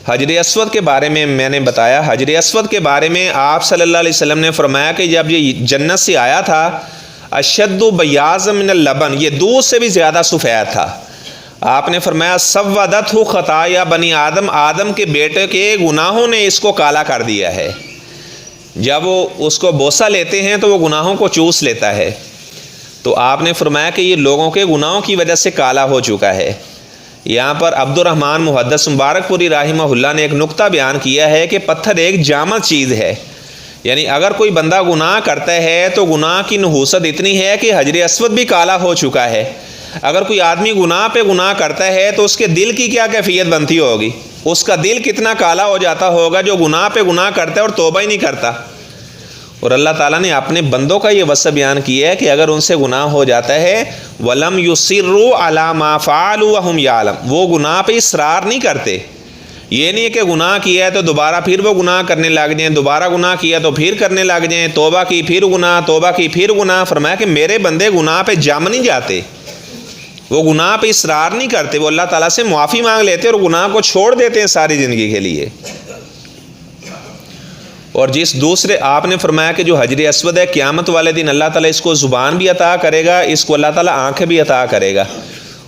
حجر اسود کے بارے میں میں نے بتایا، حجر اسود کے بارے میں آپ صلی اللہ علیہ وسلم نے فرمایا کہ جب یہ جنت سے آیا تھا، اشد بیاض من اللبن، یہ دودھ سے بھی زیادہ سفید تھا۔ آپ نے فرمایا سودت خطایا بنی آدم، آدم کے بیٹے کے گناہوں نے اس کو کالا کر دیا ہے۔ جب وہ اس کو بوسہ لیتے ہیں تو وہ گناہوں کو چوس لیتا ہے، تو آپ نے فرمایا کہ یہ لوگوں کے گناہوں کی وجہ سے کالا ہو چکا ہے۔ یہاں پر عبد الرحمن محدث مبارک پوری رحمہ اللہ نے ایک نقطہ بیان کیا ہے کہ پتھر ایک جامد چیز ہے، یعنی اگر کوئی بندہ گناہ کرتا ہے تو گناہ کی نحوست اتنی ہے کہ حجر اسود بھی کالا ہو چکا ہے۔ اگر کوئی آدمی گناہ پہ گناہ کرتا ہے تو اس کے دل کی کیا کیفیت بنتی ہوگی، اس کا دل کتنا کالا ہو جاتا ہوگا جو گناہ پہ گناہ کرتا ہے اور توبہ ہی نہیں کرتا۔ اور اللہ تعالیٰ نے اپنے بندوں کا یہ وصف بیان کیا ہے کہ اگر ان سے گناہ ہو جاتا ہے وَلَمْ يُصِرُّوا عَلَى مَا فَعَلُوا وَهُمْ يَعْلَمُونَ، وہ گناہ پہ اصرار نہیں کرتے۔ یہ نہیں کہ گناہ کیا ہے تو دوبارہ پھر وہ گناہ کرنے لگ جائیں، دوبارہ گناہ کیا تو پھر کرنے لگ جائیں، توبہ کی پھر گناہ، توبہ کی پھر گناہ۔ فرمایا کہ میرے بندے گناہ پہ جم نہیں جاتے، وہ گناہ پہ اصرار نہیں کرتے، وہ اللہ تعالیٰ سے معافی مانگ لیتے اور گناہ کو چھوڑ دیتے ہیں ساری زندگی کے لیے۔ اور جس دوسرے آپ نے فرمایا کہ جو حجر اسود ہے، قیامت والے دن اللہ تعالیٰ اس کو زبان بھی عطا کرے گا، اس کو اللہ تعالیٰ آنکھیں بھی عطا کرے گا،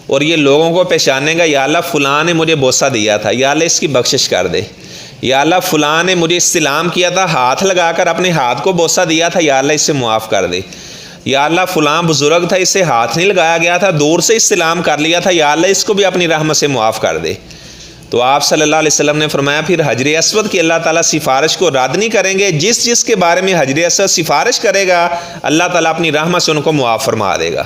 اور یہ لوگوں کو پہچانے گا، یا اللہ فلاں نے مجھے بوسہ دیا تھا، یا اللہ اس کی بخشش کر دے، یا اللہ فلاں نے مجھے استلام کیا تھا، ہاتھ لگا کر اپنے ہاتھ کو بوسہ دیا تھا، یا اللہ اس سے معاف کر دے، یا اللہ فلاں بزرگ تھا، اس سے ہاتھ نہیں لگایا گیا تھا، دور سے استلام کر لیا تھا، یا اللہ اس کو بھی اپنی رحمت سے معاف کر دے۔ تو آپ صلی اللہ علیہ وسلم نے فرمایا پھر حجر اسود کی اللہ تعالیٰ سفارش کو رد نہیں کریں گے، جس جس کے بارے میں حجر اسود سفارش کرے گا اللہ تعالیٰ اپنی رحمت سے ان کو معاف فرما دے گا۔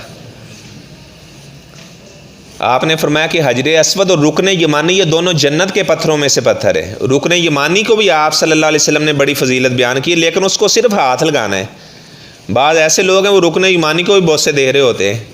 آپ نے فرمایا کہ حجر اسود اور رکن یمانی یہ دونوں جنت کے پتھروں میں سے پتھر ہیں۔ رکن یمانی کو بھی آپ صلی اللہ علیہ وسلم نے بڑی فضیلت بیان کی، لیکن اس کو صرف ہاتھ لگانا ہے۔ بعض ایسے لوگ ہیں وہ رکن یمانی کو بھی بوسے دے رہے ہوتے ہیں،